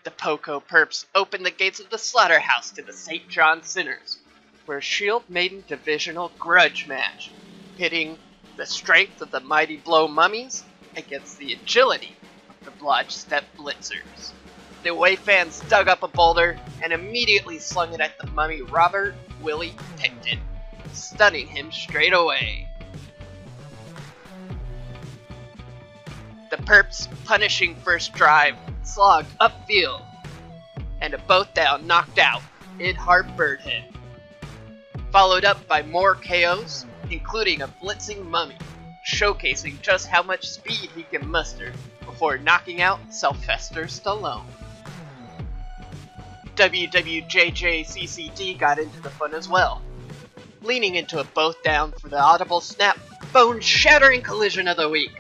The Poco Perps opened the gates of the slaughterhouse to the St. John Sinners, where Shield made a divisional grudge match, pitting the strength of the Mighty Blow Mummies against the agility of the Blodge Step Blitzers. The away fans dug up a boulder and immediately slung it at the mummy Robert Willie Picton, stunning him straight away. The Perps' punishing first drive slogged upfield, and a both down knocked out Id Hard Birdhead, followed up by more KOs, including a blitzing mummy, showcasing just how much speed he can muster before knocking out Sylvester Stallone. WWJJCCD got into the fun as well, leaning into a both down for the audible snap, bone-shattering collision of the week.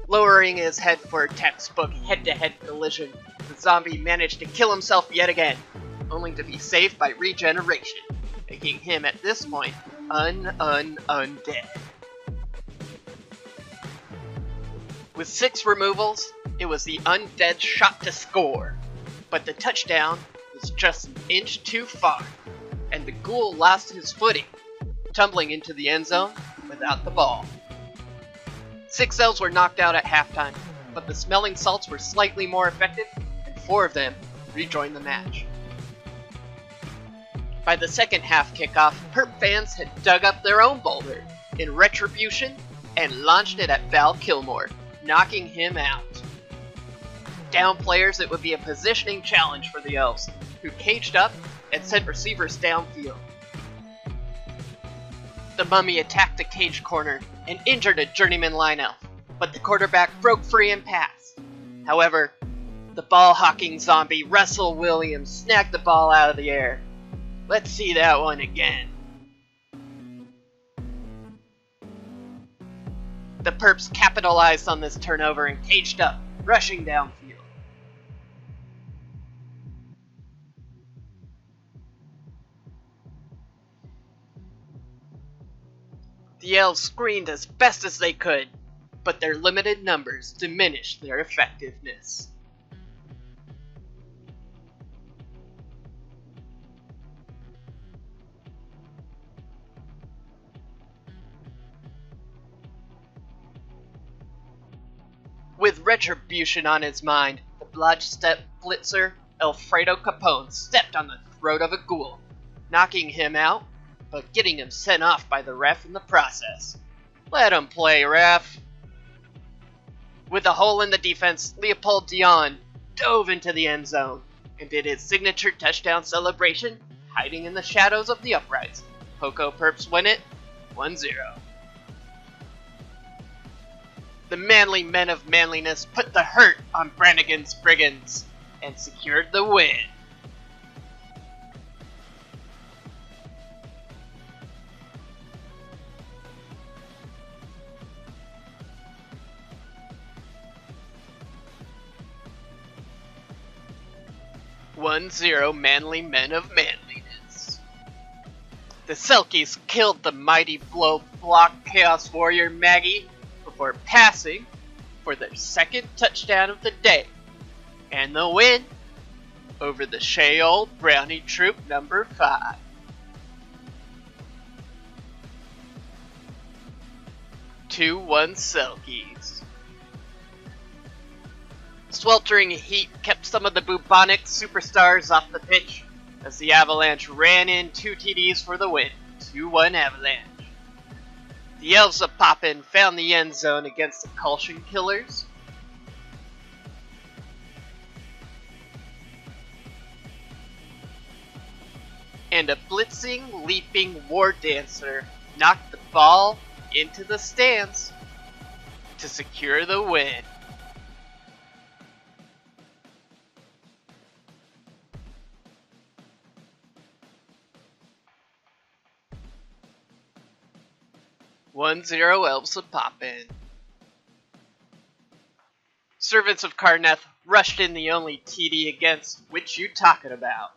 Lowering his head for a textbook head-to-head collision, the zombie managed to kill himself yet again, only to be saved by regeneration, making him at this point undead. With 6 removals, it was the undead shot to score, but the touchdown was just an inch too far, and the ghoul lost his footing, tumbling into the end zone without the ball. 6 elves were knocked out at halftime, but the smelling salts were slightly more effective, and 4 of them rejoined the match. By the second half kickoff, Perp fans had dug up their own boulder in retribution and launched it at Val Kilmore, knocking him out. Down players, it would be a positioning challenge for the elves, who caged up and sent receivers downfield. The mummy attacked the cage corner and injured a journeyman line elf, but the quarterback broke free and passed. However, the ball-hawking zombie Russell Williams snagged the ball out of the air. Let's see that one again. The Perps capitalized on this turnover and caged up, rushing downfield. The elves screened as best as they could, but their limited numbers diminished their effectiveness. With retribution on his mind, the Blodge Step Blitzer Alfredo Capone stepped on the throat of a ghoul, knocking him out, but getting him sent off by the ref in the process. Let him play, ref! With a hole in the defense, Leopold Dion dove into the end zone and did his signature touchdown celebration, hiding in the shadows of the uprights. Poco Perps win it 1-0. The manly men of manliness put the hurt on Brannigan's brigands and secured the win. Manly men of manliness. The Selkies killed the mighty blow block Chaos Warrior Maggie before passing for their second touchdown of the day, and the win over the Sheol Brownie Troop number 5. Two 1 Selkies. Sweltering heat kept some of the bubonic superstars off the pitch as the Avalanche ran in 2 TDs for the win, 2-1 Avalanche. The Elves of Poppin found the end zone against the Cultion Killers. And a blitzing, leaping War Dancer knocked the ball into the stands to secure the win. Elves of Poppin. Servants of Karneth rushed in the only TD against which you talking about.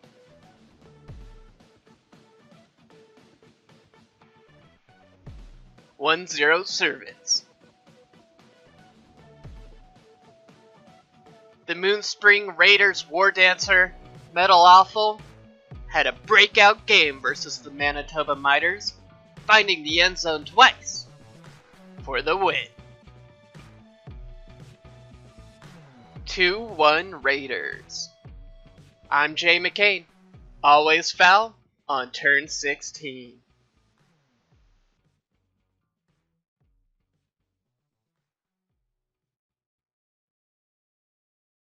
Servants. The Moonspring Raiders War Dancer, Metal Awful, had a breakout game versus the Manitoba Miters, finding the end zone twice for the win. 2-1 Raiders. I'm Jay McCain. Always foul on turn 16.